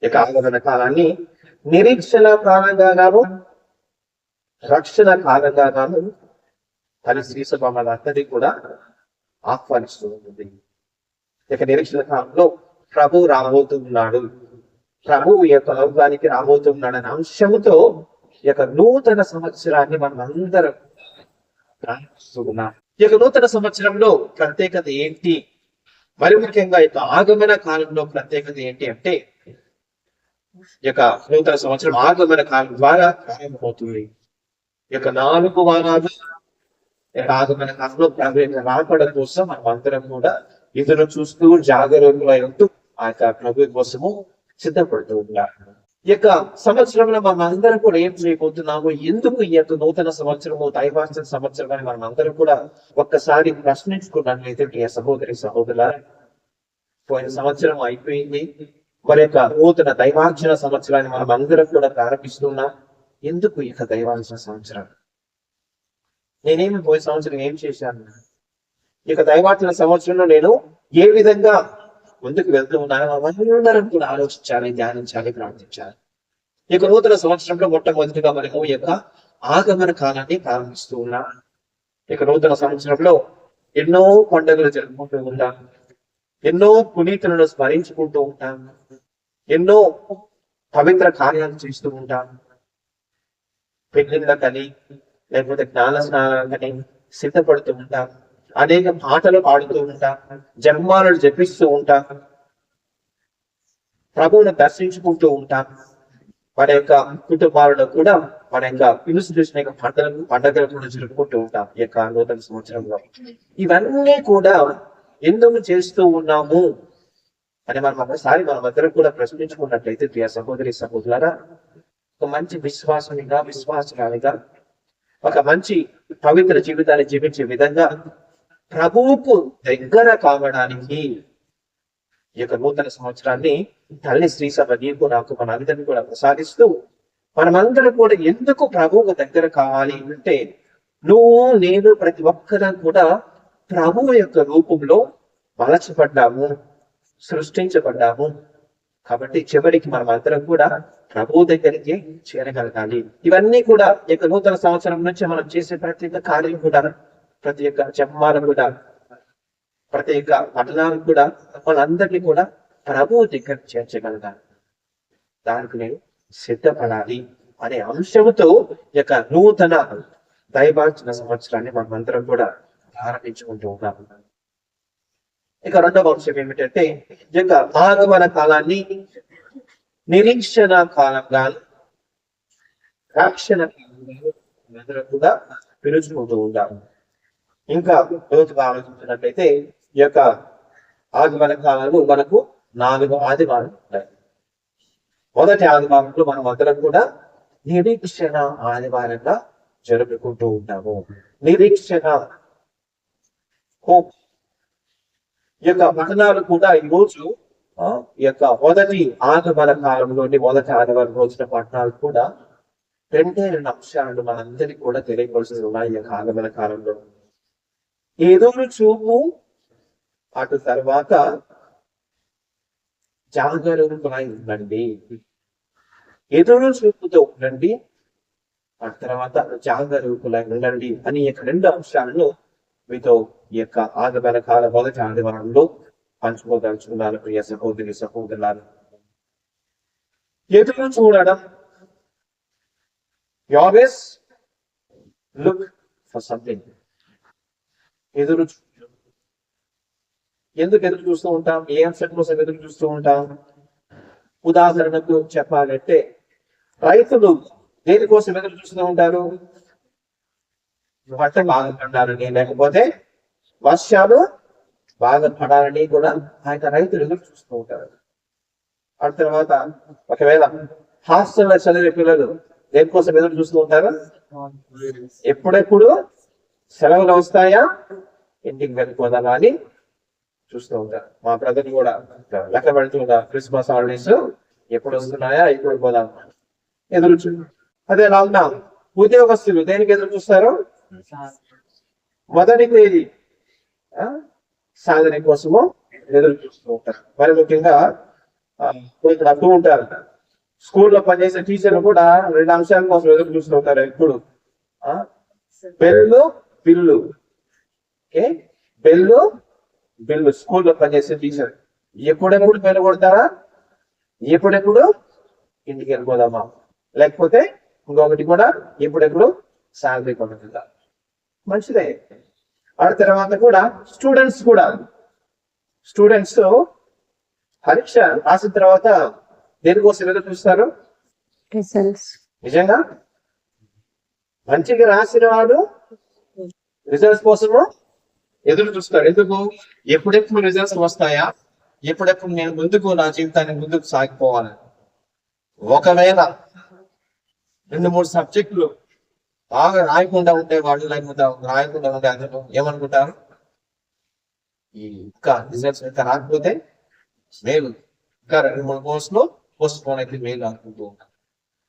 ఇక ఆగమన కాలాన్ని నిరీక్షణ కాలంగా గాను రక్షణ కాలంగా గాను తన శ్రీసభ మనందరినీ కూడా ఆహ్వానిస్తూ ఉంటుంది. ఇక నిరీక్షణ కాలంలో ప్రభు రాబోతున్నాడు, ప్రభువు యొక్క లోకానికి రాబోతున్నాడు అనే అంశంతో ఈ యొక్క నూతన సంవత్సరాన్ని మనం అందరం ప్రారంభిస్తున్నాం. ఈ యొక్క నూతన సంవత్సరంలో ప్రత్యేకత ఏంటి, మరి ముఖ్యంగా ఈ యొక్క ఆగమన కాలంలో ప్రత్యేకత ఏంటి అంటే, ఈ యొక్క నూతన సంవత్సరం ఆగమన కాలం ద్వారా ప్రారంభమవుతుంది. ఈ యొక్క 4 వారాలు ఆగమన కాలంలో ప్రభు యొక్క రాకడ కోసం మనం అందరం కూడా ఎదురు చూస్తూ జాగరూకులై ఉంటూ ఆ యొక్క ప్రభు కోసము సిద్ధపడుతూ ఉన్నారు. ఈ యొక్క సంవత్సరంలో మనం అందరం కూడా ఏం చేయబోతున్నాము, ఎందుకు ఈ యొక్క నూతన సంవత్సరము దైవార్చన సంవత్సరం అని మనం అందరం కూడా ఒక్కసారి ప్రశ్నించుకున్నట్లయితే ప్రియ సహోదరి సహోదరులారా, పోయిన సంవత్సరం అయిపోయింది, మరి యొక్క నూతన దైవార్చన సంవత్సరాన్ని మనం అందరం కూడా ప్రారంభిస్తున్నాం. ఎందుకు ఈ యొక్క దైవార్చన సంవత్సరం? నేనేమి పోయిన సంవత్సరం ఏం చేశాను? ఈ యొక్క దైవార్చన సంవత్సరంలో నేను ఏ విధంగా ముందుకు వెళ్తూ ఉన్నాను, అందరం కూడా ఆలోచించాలి, ధ్యానించాలి, ప్రార్థించాలి. ఈ యొక్క నూతన సంవత్సరంలో మొట్టమొదటిగా మనము ఈ యొక్క ఆగమన కాలాన్ని ప్రారంభిస్తూ ఉన్నాం. ఈ యొక్క నూతన సంవత్సరంలో ఎన్నో పండుగలు జరుపుకుంటూ ఉంటాం, ఎన్నో పునీతులను స్మరించుకుంటూ ఉంటాం, ఎన్నో పవిత్ర కార్యాలు చేస్తూ ఉంటాం. పెళ్లిళ్ళకని లేకపోతే జ్ఞాన స్నానాలకని సిద్ధపడుతూ ఉంటాం, అనేక పాటలు పాడుతూ ఉంటాం, జన్మాలను జపిస్తూ ఉంటాం, ప్రభువును దర్శించుకుంటూ ఉంటాం. మన యొక్క కుటుంబాలలో కూడా మన యొక్క పిలుసు చూసిన యొక్క పండుగలు కూడా జరుపుకుంటూ ఉంటాం ఈ యొక్క నూతన సంవత్సరంలో. ఇవన్నీ కూడా ఎందుకు చేస్తూ ఉన్నాము అని మనం ఒకసారి మనం అందరం కూడా ప్రశ్నించుకున్నట్లయితే ప్రియ సహోదరి సహోదరులారా, ఒక మంచి విశ్వాసురాలిగా ఒక మంచి పవిత్ర జీవితాన్ని జీవించే విధంగా ప్రభువుకు దగ్గర కావడానికి ఈ యొక్క నూతన సంవత్సరాన్ని తల్లి శ్రీ సభ నీకు నాకు మన అందరినీ కూడా ప్రసాదిస్తూ, మనమందరం కూడా ఎందుకు ప్రభువుకు దగ్గర కావాలి అంటే, నువ్వు నేను ప్రతి ఒక్కరం కూడా ప్రభువు యొక్క రూపంలో మలచబడ్డాము, సృష్టించబడ్డాము. కాబట్టి చివరికి మనం అందరం కూడా ప్రభు దగ్గరికి చేరగలగాలి. ఇవన్నీ కూడా ఈ యొక్క నూతన సంవత్సరం నుంచి మనం చేసే ప్రతి ఒక్క కార్యం కూడా, ప్రతి ఒక్క జన్మాలు కూడా, ప్రతి ఒక్క పట్టణాలు కూడా వాళ్ళందరినీ కూడా ప్రభువు దగ్గర చేర్చగలగాలి. దానికి నేను సిద్ధపడాలి అనే అంశంతో ఈ యొక్క నూతన దైవార్చన సంవత్సరాన్ని మనం అందరం కూడా ప్రారంభించుకుంటూ ఉన్నాము. ఇక రెండవ అంశం ఏమిటంటే, ఈ యొక్క ఆగమన కాలాన్ని నిరీక్షణ కాలంగా, రక్షణ కాలంగా కూడా పిలుచుకుంటూ ఉంటాము. ఇంకా రోజుగా ఆలోచించినట్లయితే ఈ యొక్క ఆగమన కాలాలు మనకు 4 ఆదివారం ఉంటాయి. మొదటి ఆదివారంలో మనం అందరం కూడా నిరీక్షణ ఆదివారంగా జరుపుకుంటూ ఉంటాము. నిరీక్షణ, హోప్. ఈ యొక్క పట్టణాలు కూడా ఈ రోజు ఈ యొక్క మొదటి ఆగమన కాలంలోని మొదటి ఆదివారం రోజున పట్టణాలు కూడా 2 అంశాలను మనందరికీ కూడా తెలియపరుస్తూ ఉన్నాయి. ఈ యొక్క ఆగమన కాలంలో ఎదురు చూపు, అటు తర్వాత జాగరూకులై ఉండండి. ఎదురు చూపుతో ఉండండి, ఆ తర్వాత జాగరూకులై ఉండండి అని ఈ యొక్క 2 అంశాలను మీతో ఈ యొక్క ఆగమన కాల మొదటి ఆదివారంలో పంచుకోదలుచుకున్నాను ప్రియ సహోదరి సహోదరులారా. ఎదురు చూడడం, you always look for something. ఎదురు చూడడం. ఎందుకు ఎదురు చూస్తూ ఉంటాం? ఏ అంశం కోసం ఎదురు చూస్తూ ఉంటాం? ఉదాహరణకు చెప్పాలంటే, రైతులు దేనికోసం ఎదురు చూస్తూ ఉంటారు? పంట బాగా పండాలని, లేకపోతే వర్షాలు బాగా పడాలని కూడా ఆ యొక్క రైతులు ఎదురు చూస్తూ ఉంటారు. ఆ తర్వాత ఒకవేళ హాస్టల్లో చదివే పిల్లలు దేనికోసం ఎదురు చూస్తూ ఉంటారు? ఎప్పుడెప్పుడు సెలవులు వస్తాయా, ఇంటికి వెళ్ళిపోదామా అని చూస్తూ ఉంటారు. మా బ్రదర్ కూడా లెక్క పెడుతూ ఉంటారు, క్రిస్మస్ హాలిడేస్ ఎప్పుడు వస్తున్నాయా, ఎప్పుడు పోదాం ఎదురు చూ. అదే లాక్డౌన్, ఉద్యోగస్తులు దేనికి ఎదురు చూస్తారు? మొదటి తేదీ సాధన కోసము ఎదురు చూస్తూ ఉంటారు. మరి ముఖ్యంగా ఇక్కడ అంటూ ఉంటారు, స్కూల్లో పనిచేసే టీచర్లు కూడా 2 అంశాల కోసం ఎదురు చూస్తూ ఉంటారు ఎప్పుడు. Bell bill. Okay, bell bill. స్కూల్లో పనిచేసే టీచర్ ఎప్పుడెప్పుడు బెల్లు కొడతారా, ఎప్పుడెప్పుడు ఇంటికి వెళ్ళిపోదామా, లేకపోతే ఇంకొకటి కూడా ఎప్పుడెప్పుడు శాలరీ కొడుతుందా. మంచిదే. ఆ తర్వాత కూడా స్టూడెంట్స్ పరీక్ష రాసిన తర్వాత దేనికోసం ఎదురు చూస్తారు? నిజంగా మంచిగా రాసిన వాడు రిజల్ట్స్ కోసము ఎదురు చూస్తాడు. ఎందుకు? ఎప్పుడెప్పుడు రిజల్ట్స్ వస్తాయా, ఎప్పుడెప్పుడు నేను ముందుకు నా జీవితాన్ని ముందుకు సాగిపోవాలి. ఒకవేళ 2-3 సబ్జెక్టులు బాగా రాయకుండా ఉండేవాళ్ళు, లేకపోతే రాయకుండా ఉండే అందరూ ఏమనుకుంటారు, ఇంకా రిజల్ట్స్ ఇంకా రాకపోతే మేలు, ఇంకా 2-3 కోర్సులు పోస్ట్ పోన్ అయితే మేలు అనుకుంటూ ఉంటాం.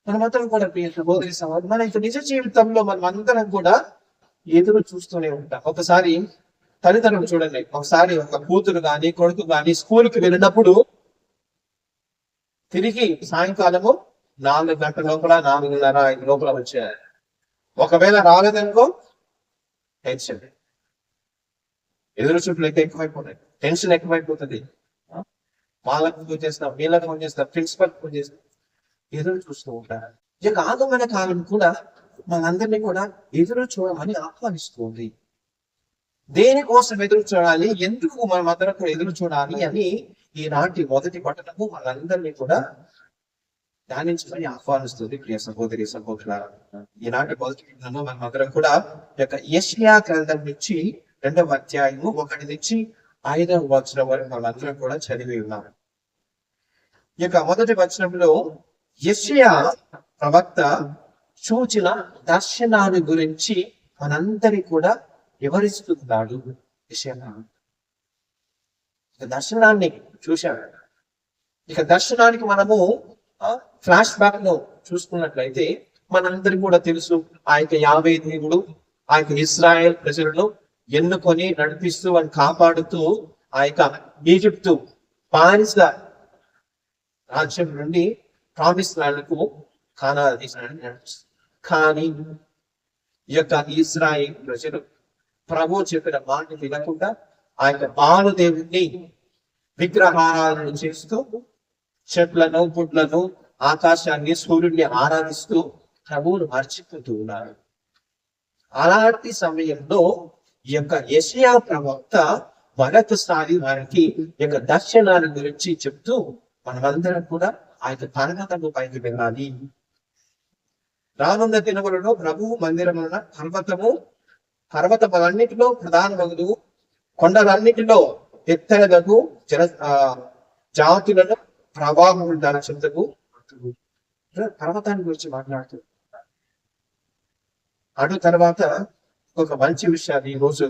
మనమందరం కూడా బోధిస్తాం. మన నిజ జీవితంలో మనం అందరం కూడా ఎదురు చూస్తూనే ఉంటాం. ఒకసారి తల్లిదండ్రులు చూడండి, ఒకసారి ఒక కూతురు కానీ కొడుకు కానీ స్కూల్కి వెళ్ళినప్పుడు తిరిగి సాయంకాలము 4 గంటల లోపల, 4:30, 5 లోపల వచ్చారు. ఒకవేళ రాలేదనుకో టెన్షన్, ఎదురు చూపులు అయితే ఎక్కువైపోతాయి, టెన్షన్ ఎక్కువైపోతుంది. వాళ్ళకి ఫోన్ చేస్తాం, వీళ్ళకి ఫోన్ చేస్తాం, ప్రిన్సిపల్ ఫోన్ చేస్తాం, ఎదురు చూస్తూ ఉంటారు. ఇక ఆగమన కాలం కూడా మనందరినీ కూడా ఎదురు చూడమని ఆహ్వానిస్తుంది. దేనికోసం ఎదురు చూడాలి, ఎందుకు మనం అందరం కూడా ఎదురు చూడాలి అని ఈనాటి మొదటి పట్టణము మనందరినీ కూడా ధ్యానించమని ఆహ్వానిస్తుంది. ప్రియ సహోదరి సహోదరులారా, ఈనాటి మొదటి పట్టణము మనం అందరం కూడా యెషయా గ్రంథం నుంచి 2వ అధ్యాయము 1 నుంచి 5వ వచనం వరకు మనందరం కూడా చదివి ఉన్నాం. ఈ యొక్క మొదటి వచనంలో యెషయా ప్రవక్త చూచిన దర్శనాన్ని గురించి మనందరి కూడా వివరిస్తున్నాడు. దర్శనాన్ని చూశాడు. ఇక దర్శనానికి మనము ఫ్లాష్ బ్యాక్ లో చూసుకున్నట్లయితే మనందరికి కూడా తెలుసు, ఆ యొక్క యావే దేవుడు ఆ యొక్క ఇశ్రాయేల్ ప్రజలను ఎన్నుకొని నడిపిస్తూ అని కాపాడుతూ ఆ యొక్క ఈజిప్టు బానిస రాజ్యం నుండి ప్రామిస్ ల్యాండ్కు కానాను దేశాన్ని నడిపిస్తుంది. కానీ ఈ యొక్క ఇశ్రాయేల్ ప్రజలు ప్రభు చెప్పిన మాట వినకుండా ఆ యొక్క బాలు దేవుణ్ణి విగ్రహారాధన చేస్తూ చెట్లను, పుట్లను, ఆకాశాన్ని, సూర్యుడిని ఆరాధిస్తూ ప్రభువును మర్చిపోతూ ఉన్నారు. అలాంటి సమయంలో ఈ యొక్క యెషయా ప్రవక్త మరొకసారి వారికి ఈ యొక్క దర్శనాన్ని గురించి చెప్తూ మనమందరం కూడా ఆ యొక్క పర్వతము పైకి వెళ్ళాలి. రానున్న దినములలో ప్రభువు మందిరమున పర్వతములన్నిటిలో ప్రధానమగు కొండలన్నిటిలో ఎత్తెనదగు జాతులను ప్రవాహం దాని చెంతకు పర్వతాన్ని గురించి మాట్లాడుతూ అటు తర్వాత ఒక మంచి విషయాన్ని ఈ రోజు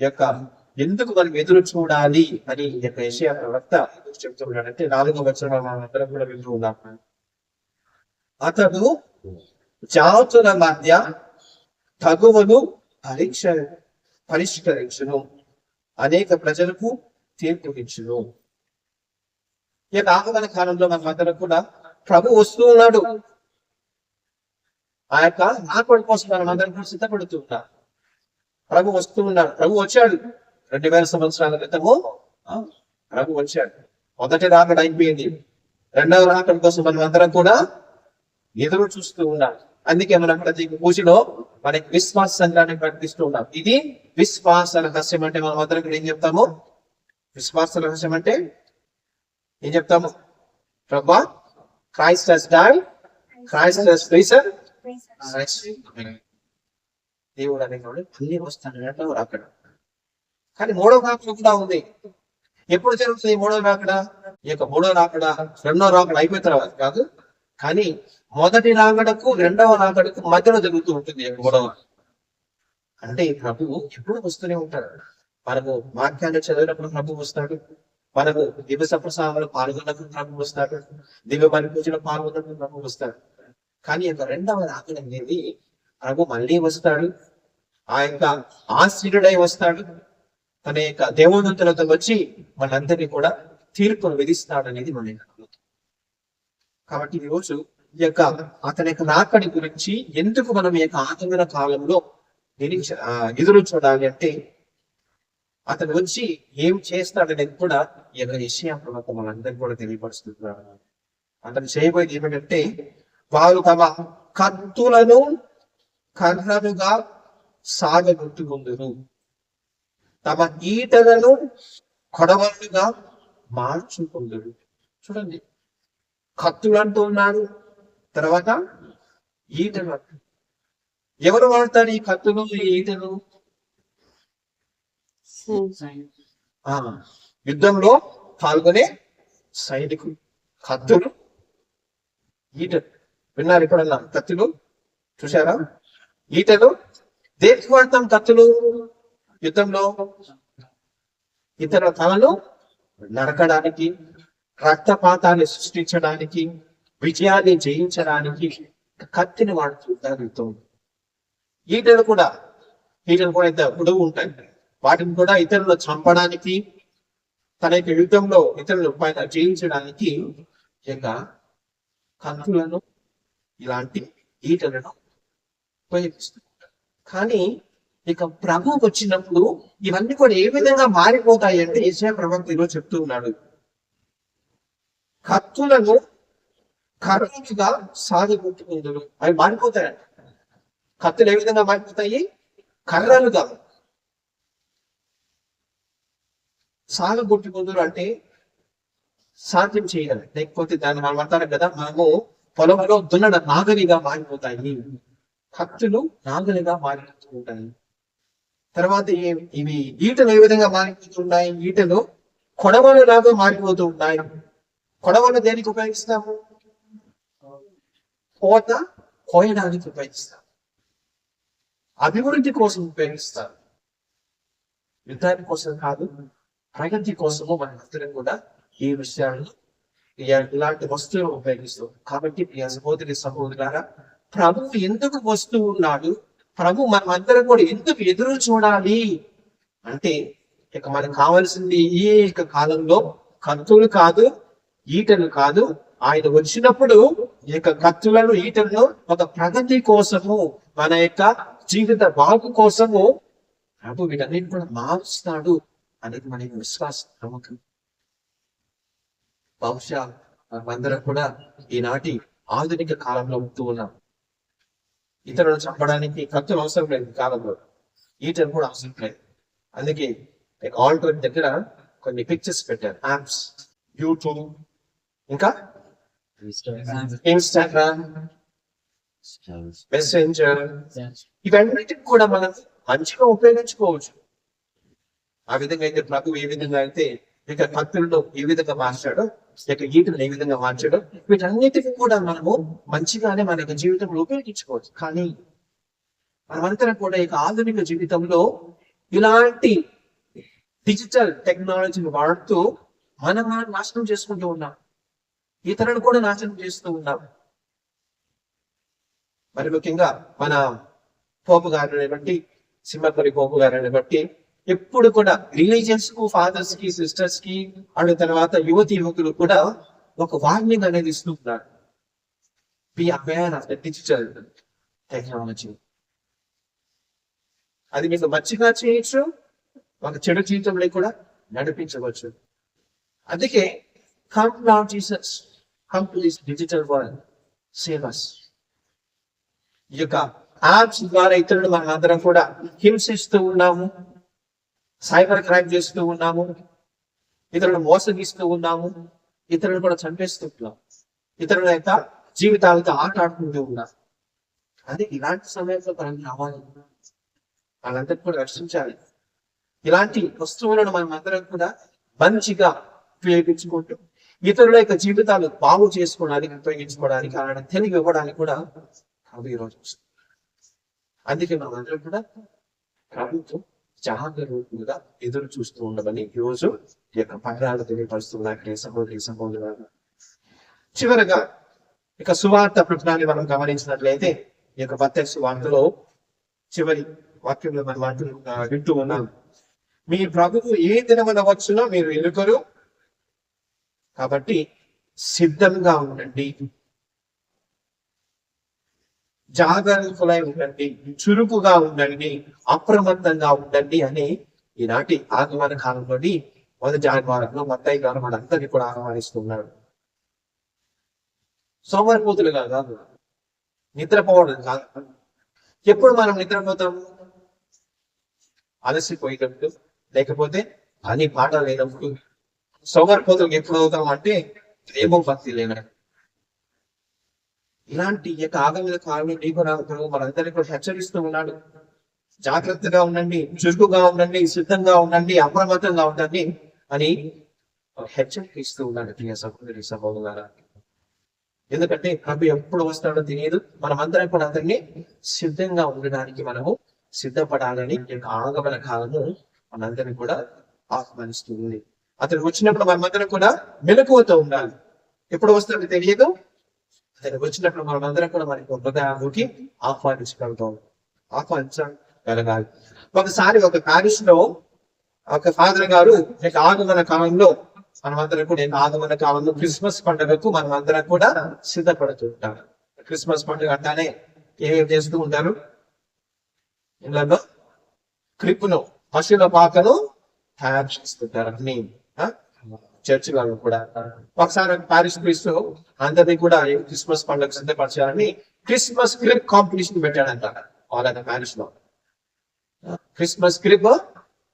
యొక్క ఎందుకు మనం ఎదురు చూడాలి అని ఈ యొక్క యెషయా ప్రవక్త చెప్తున్నాడంటే 4వ వచనం అందరం కూడా వింటూ ఉన్నాం. అతడు జాతుల మధ్య తగువను పరిష్కరించును, అనేక ప్రజలకు తీర్పునిచ్చును. ఈ యొక్క ఆగమన కాలంలో మనం అందరం కూడా ప్రభు వస్తూ ఉన్నాడు. ఆ యొక్క రాకడ కోసం మనం అందరం కూడా సిద్ధపడుతూ ఉన్నాం. ప్రభు వస్తూ ఉన్నాడు. ప్రభు వచ్చాడు 2000 సంవత్సరాల క్రితము ప్రభు వచ్చాడు. మొదటి రాకడ అయిపోయింది. 2వ రాకడ కోసం మనం అందరం కూడా ఎదురు చూస్తూ ఉన్నాం. అందుకే మనం ప్రతి పూజలో మనకి విశ్వాస సంఘాన్ని ప్రకటిస్తూ ఉన్నాం. ఇది విశ్వాస రహస్యం. అంటే మనం అందరం కూడా ఏం చెప్తాము? విశ్వాస రహస్యం అంటే ఏం చెప్తాము? ప్రభువా, Christ has died, Christ has risen. దేవుడు అనేవాడు అన్ని వస్తాడు రాకడ. కానీ 3వ రాకడ కూడా ఉంది. ఎప్పుడు జరుగుతుంది 3వ రాకడ? ఈ యొక్క 3వ రాకడ 2వ రాకడ అయిపోయిన తర్వాత కాదు, కానీ మొదటి రాకడకు 2వ రాకడకు మధ్యలో జరుగుతూ ఉంటుంది 3వ. అంటే ప్రభువు ఎప్పుడు వస్తూనే ఉంటాడు. మనము వాక్యాన్ని చదివినప్పుడు ప్రభు వస్తాడు, మనము దివ్య ప్రసాదాలు పాల్గొన్నప్పుడు ప్రభు వస్తాడు, దివ్య బలి పూజలో పాల్గొన్నప్పుడు ప్రభు వస్తాడు. కానీ యొక్క 2వ రాకడ అనేది ప్రభు మళ్ళీ వస్తాడు. ఆ యొక్క ఆశ్రయుడై వస్తాడు. తన యొక్క దేవదూతలతో వచ్చి మనందరినీ కూడా తీర్పును విధిస్తాడు అనేది మనం కాబట్టి ఈ రోజు ఈ యొక్క అతని యొక్క రాకడి గురించి ఎందుకు మనం ఈ యొక్క ఆగమన కాలంలో ఎదురు చూడాలి అంటే, అతను వచ్చి ఏం చేస్తాడనేది కూడా ఈ యొక్క యెషయా ప్రవక్త మనందరికీ కూడా తెలియపరుస్తున్నాడు. అతను చేయబోయేది ఏమిటంటే, వారు తమ కత్తులను కర్రలుగా సాగగొట్టుకుందురు, తమ ఈటలను కొడవలుగా మార్చుకుందురు. చూడండి, కత్తులు అంటూ ఉన్నారు, తర్వాత ఈటలు. ఎవరు వాడతారు ఈ కత్తులు, ఈ ఈటలు? యుద్ధంలో పాల్గొనే సైనికులు. కత్తులు, ఈటలు. విన్నారు ఎప్పుడన్నా కత్తులు చూసారా? ఈటలు దేనికి వాడతాం? కత్తులు యుద్ధంలో ఇతర తలను నరకడానికి, రక్తపాతాన్ని సృష్టించడానికి, విజయాన్ని జయించడానికి కత్తిని వాడుతుంటారు యుద్ధం. ఈటలు కూడా ఇంత పొడవు ఉంటాయి. వాటిని కూడా ఇతరులను చంపడానికి, తన యొక్క యుద్ధంలో ఇతరుల పైన జయించడానికి కత్తులను, ఇలాంటి ఈటలను ఉపయోగిస్తున్నారు. కానీ ఇక ప్రభు వచ్చినప్పుడు ఇవన్నీ కూడా ఏ విధంగా మారిపోతాయి అంటే, యెషయా ప్రవక్త ఈరోజు చెప్తూ ఉన్నాడు, కత్తులను కర్రలుగా సాగిపోతుకుందురు. అవి మారిపోతాయంట. కత్తులు ఏ విధంగా మారిపోతాయి? కర్రలుగా సాగగొట్టుకుందురు. అంటే సాధ్యం చేయాలి, లేకపోతే దాన్ని మనం అంటారు కదా, మనము పొలంలో దున్నడ నాగలిగా మారిపోతాయి. కత్తులు నాగలిగా మారిపోతూ ఉంటాయి. తర్వాత ఇవి ఈటలు ఏ విధంగా మారిపోతున్నాయి? ఈటలు కొడవలు లాగా మారిపోతూ ఉన్నాయి. కొడవలు దేనికి ఉపయోగిస్తాము? కోత కోయడానికి ఉపయోగిస్తాం, అభివృద్ధి కోసం ఉపయోగిస్తారు, యుద్ధానికి కోసం కాదు, ప్రగతి కోసము మన అందరం కూడా ఈ విషయాలను, ఇలాంటి వస్తువులు ఉపయోగిస్తాం. కాబట్టి ప్రియ సహోదరి సహోదరులారా, ప్రభు ఎందుకు వస్తూ ఉన్నాడు, ప్రభు మనం అందరం కూడా ఎందుకు ఎదురు చూడాలి అంటే, ఇక మనకు కావాల్సింది ఈ యొక్క కాలంలో కత్తులు కాదు, ఈటలు కాదు. ఆయన వచ్చినప్పుడు ఈ యొక్క కత్తులను, ఈటలను ఒక ప్రగతి కోసము, మన యొక్క జీవిత బాగు కోసము ప్రభు వీటన్నిటి కూడా మారుస్తాడు అనేది మనకి విశ్వాసం, నమ్మకం. బహుశా మనమందరం కూడా ఈనాటి ఆధునిక కాలంలో ఉంటూ ఉన్నాం. ఇతరులను చంపడానికి కత్తులు అవసరం లేదు కాలంలో, ఈటలు కూడా అవసరం లేదు. అందుకే ఆల్టర్ దగ్గర కొన్ని పిక్చర్స్ పెట్టారు, యాప్స్, యూట్యూబ్, ఇంకా ఇన్స్టాగ్రామ్, మెసెంజర్, ఇవన్నిటిని కూడా మనం మంచిగా ఉపయోగించుకోవచ్చు. ఆ విధంగా అయితే ప్రభు ఏ విధంగా అయితే ఇక కత్తులను ఏ విధంగా మార్చాడో, ఇక ఈటలను ఏ విధంగా మార్చాడో, వీటన్నిటిని కూడా మనము మంచిగానే మన యొక్క జీవితంలో ఉపయోగించుకోవచ్చు. కానీ మనమంతా కూడా ఇక ఆధునిక జీవితంలో ఇలాంటి డిజిటల్ టెక్నాలజీని వాడుతూ మనం నాశనం చేసుకుంటూ ఉన్నాం, ఇతరులను కూడా నాశనం చేస్తూ ఉన్నాం. మరి ముఖ్యంగా మన పోపు గారిని బట్టి, సింహపరి పోపు గారిని బట్టి ఎప్పుడు కూడా రిలీజియన్స్ కు, ఫాదర్స్ కి, సిస్టర్స్ కి, అటు తర్వాత యువతి యువకులు కూడా ఒక వార్నింగ్ అనేది ఇస్తున్నారు. Be aware of the digital technology. అది మీకు మంచిగా చేయొచ్చు, ఒక చెడు జీవితంలో కూడా నడిపించవచ్చు. అందుకే come Lord Jesus, come to this digital world, save us. ఈ యొక్క యాప్స్ ద్వారా ఇతరులు మన అందరం కూడా హింసిస్తూ ఉన్నాము, సైబర్ క్రైమ్ చేస్తూ ఉన్నాము, ఇతరులను మోసగిస్తూ ఉన్నాము, ఇతరులను కూడా చంపేస్తున్నాం, ఇతరుల యొక్క జీవితాలతో ఆట ఆడుకుంటూ ఉన్నాం. అదే ఇలాంటి సమయంలో మనం రావాలి, వాళ్ళందరికీ కూడా రక్షించాలి. ఇలాంటి వస్తువులను మనం అందరం కూడా మంచిగా ఉపయోగించుకుంటూ ఇతరుల యొక్క జీవితాలు బాగు చేసుకోవడానికి, ఉపయోగించుకోవడానికి, అలాంటి తెలివి ఇవ్వడానికి కూడా ప్రభు ఈరోజు. అందుకే మనం అందరం కూడా ప్రభుత్వం జాగ్రత్తగా ఎదురు చూస్తూ ఉండమని ఈరోజు ఈ యొక్క పత్రాలు తెలియపరుస్తున్నారు సహోదరి సహోదరులు. చివరగా ఇక సువార్త ప్రకటనని మనం గమనించినట్లయితే, ఈ యొక్క మత్తయి సువార్తలో చివరి వాక్యంలో మన వాక్యం వింటూ ఉన్నాం, మీ ప్రభువు ఏ దినమున వచ్చునో మీరు ఎరుగరు, కాబట్టి సిద్ధంగా ఉండండి జాగరూకులై ఉండండి, చురుకుగా ఉండండి, అప్రమత్తంగా ఉండండి అని ఈనాటి ఆగమన కాలంలోని మొదటి ఆదివారంలో మత్తయి గారు మనందరినీ కూడా ఆహ్వానిస్తున్నాడు. సోమరిపోతులుగా కాదు, నిద్రపోవడం కాదు. ఎప్పుడు మనం నిద్రపోతాం? అలసిపోయేటప్పుడు, లేకపోతే పని పాట లేనప్పుడు. సోమరిపోతులకు ఎప్పుడు అవుతాం అంటే ప్రేమ భక్తి లేనప్పుడు. ఇలాంటి యొక్క ఆగమన కాలంలో మనందరినీ కూడా హెచ్చరిస్తూ ఉన్నాడు. జాగ్రత్తగా ఉండండి, చురుకుగా ఉండండి, సిద్ధంగా ఉండండి, అప్రమత్తంగా ఉండండి అని హెచ్చరిస్తూ ఉన్నాడు ప్రియ సహోదరి సహోదరులారా. ఎందుకంటే ప్రభు ఎప్పుడు వస్తాడో తెలియదు. మనమందరం కూడా అతన్ని సిద్ధంగా ఉండడానికి మనము సిద్ధపడాలని ఆగమన కాలము మనందరినీ కూడా ఆహ్వానిస్తుంది. అతను వచ్చినప్పుడు మనమందరం కూడా మెలకువతో ఉండాలి. ఎప్పుడు వస్తాడో తెలియదు. అతను వచ్చినప్పుడు మనమందరం కూడా మనకి హృదయానికి ఆహ్వానించగలగాలి. ఒకసారి ఒక ప్యారిస్ లో ఒక ఫాదర్ గారు ఆగమన కాలంలో మనమందరం కూడా ఆగమన కాలంలో క్రిస్మస్ పండుగకు మనమందరం కూడా సిద్ధపడుతూ ఉంటాం. క్రిస్మస్ పండుగ అంటానే ఏమేమి చేస్తూ ఉంటారు? ఇళ్లలో క్రిప్పును, పశువుల పాకను తయారు చేస్తుంటారు అన్ని చర్చ్ వాళ్ళు కూడా. ఒకసారి ప్యారిస్ క్రీస్తు అందరినీ కూడా క్రిస్మస్ పండుగ సిద్ధపరచాలని క్రిస్మస్ క్రిప్ కాంపిటీషన్ పెట్టాడంట వాళ్ళ ప్యారిస్ లో. క్రిస్మస్ క్రిప్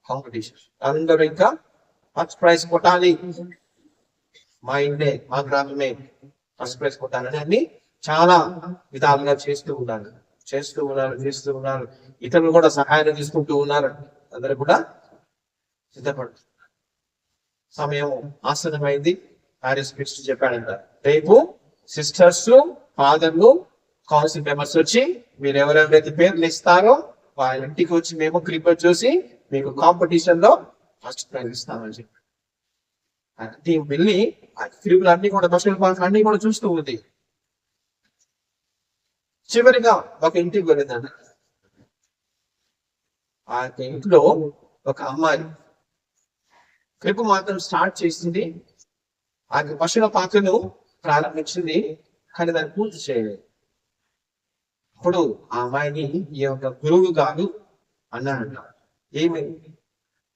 కాంపిటీషన్ అందరూ ఇంకా ఫస్ట్ ప్రైజ్ కొట్టాలి, మా ఇండే మా గ్రామమే ఫస్ట్ ప్రైజ్ కొట్టాలని అన్ని చాలా విధాలుగా చేస్తూ ఉన్నారు. ఇతరులు కూడా సహాయం తీసుకుంటూ ఉన్నారు. అందరూ కూడా సిద్ధపడుతుంది. సమయం ఆసనమైంది. ప్యారిస్ క్రీస్తు చెప్పాడంట, రేపు సిస్టర్స్, ఫాదర్లు, కౌన్సిల్ మెంబర్స్ వచ్చి మీరు ఎవరెవరైతే పేర్లు ఇస్తారో వాళ్ళ ఇంటికి వచ్చి మేము క్రికెట్ చూసి మీకు కాంపిటీషన్ లో ఫస్ట్ ప్రైజ్ ఇస్తామని చెప్పి అది వెళ్ళి ఆ క్రికెట్ అన్ని కూడా పశువుల పాత్ర అన్ని కూడా చూస్తూ ఉంది. చివరిగా ఒక ఇంటికి వెళ్ళిందండి. ఆ ఇంట్లో ఒక అమ్మాయి క్రిపు మాత్రం స్టార్ట్ చేసింది. ఆ పశువుల పాత్రను ప్రారంభించింది, కానీ దాన్ని పూర్తి చేయలేదు. అప్పుడు ఆ అమ్మాయిని ఈ యొక్క గురువు గారు అన్నాడు,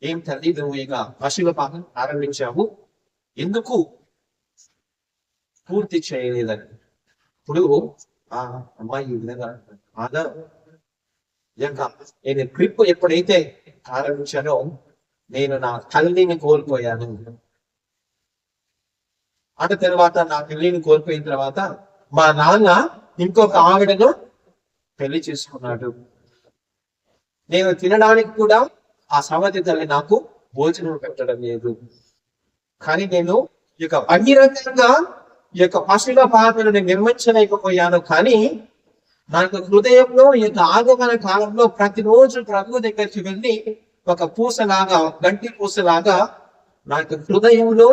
ఏం తల్లి నువ్వు ఇక పశువుల పాత్రను ప్రారంభించావు, ఎందుకు పూర్తి చేయలేదని. ఇప్పుడు ఆ అమ్మాయి ఈ విధంగా నేను క్రిప్ ఎప్పుడైతే ప్రారంభించానో నేను నా తల్లిని కోల్పోయాను. అటు తర్వాత నా తల్లిని కోల్పోయిన తర్వాత మా నాన్న ఇంకొక ఆవిడను పెళ్లి చేసుకున్నాడు. నేను తినడానికి కూడా ఆ సవతి తల్లి నాకు భోజనం పెట్టడం లేదు. కానీ నేను ఈ యొక్క బహిరంగంగా ఈ యొక్క పశువుల పాత్రను నిర్మించలేకపోయాను. కానీ నాకు హృదయంలో ఈ యొక్క ఆగమన కాలంలో ప్రతిరోజు ప్రభు దగ్గరికి వెళ్ళి ఒక పూసలాగా, గంటి పూసలాగా నా యొక్క హృదయంలో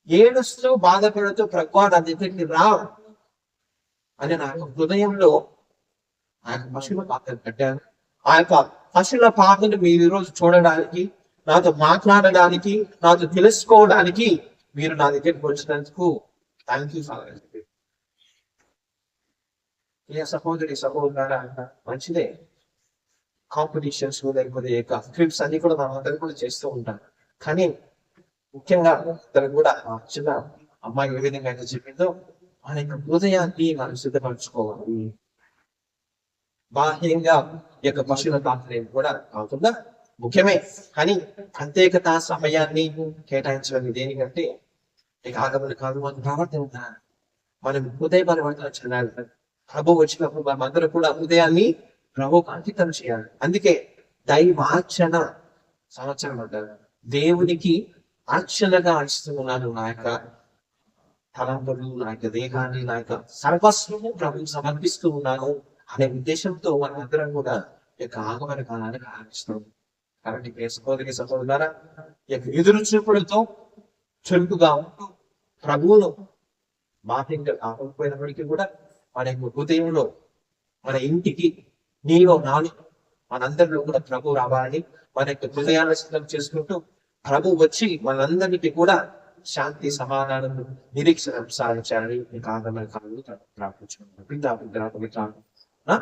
ఏడుస్తూ బాధపడుతూ ప్రభు నా దగ్గరికి రా అని నా యొక్క హృదయంలో ఆ యొక్క పశువుల పాత్ర కట్టాను. ఆ యొక్క పశువుల పాత్రను మీరు ఈరోజు చూడడానికి, నాతో మాట్లాడడానికి, నాతో తెలుసుకోవడానికి మీరు నా దగ్గరికి వచ్చినందుకు థ్యాంక్ యూ ఫాదర్. సహోదరి సహోదరు మంచిదే. కాంపిటీషన్స్ లేకపోతే క్లిప్స్ అన్ని కూడా మనం అందరం కూడా చేస్తూ ఉంటాం. కానీ ముఖ్యంగా తనకు కూడా చిన్న అమ్మాయి ఏ విధంగా అయితే చెప్పిందో మన యొక్క హృదయాన్ని మనం సిద్ధపరచుకోవాలి. బాహ్యంగా ఈ యొక్క పశువుల పాత్ర కూడా కాకుండా ముఖ్యమే, కానీ ప్రత్యేకత సమయాన్ని కేటాయించడం దేనికంటే ఇక ఆగమన కాదు, మనం ప్రవర్తన మనం హృదయ పరివర్తన చెందాలి. ప్రభు వచ్చినప్పుడు మనం అందరూ కూడా హృదయాన్ని ప్రభువుకు అంకితం చేయాలి. అందుకే దైవార్చన సంవత్సరం అంటారు. దేవునికి అర్చనగా ఇస్తున్నాను నా యొక్క తలంపులు, నా యొక్క దేహాన్ని, నా యొక్క సర్వస్వము ప్రభువు సమర్పిస్తూ ఉన్నాను అనే ఉద్దేశంతో మనందరం కూడా ఈ యొక్క ఆగమన కాలాన్ని ఆరంభిస్తున్నాం. కాబట్టి సహోదరి సహోదరులారా, ఈ యొక్క ఎదురు చూపులతో చురుకుగా ఉంటూ ప్రభువును బాహ్యంగా కాకపోయినప్పటికీ కూడా మన యొక్క హృదయంలో, మన ఇంటికి, నీలో నాలో మనందరిలో కూడా ప్రభు రావాలని మన యొక్క హృదయాన్ని సిద్ధం చేసుకుంటూ ప్రభు వచ్చి మనందరికీ కూడా శాంతి సమాధానం నిరీక్షణ సాధించాలని ఆగమన కాలంలో ప్రార్థించుకుంటున్నాం. ఆ?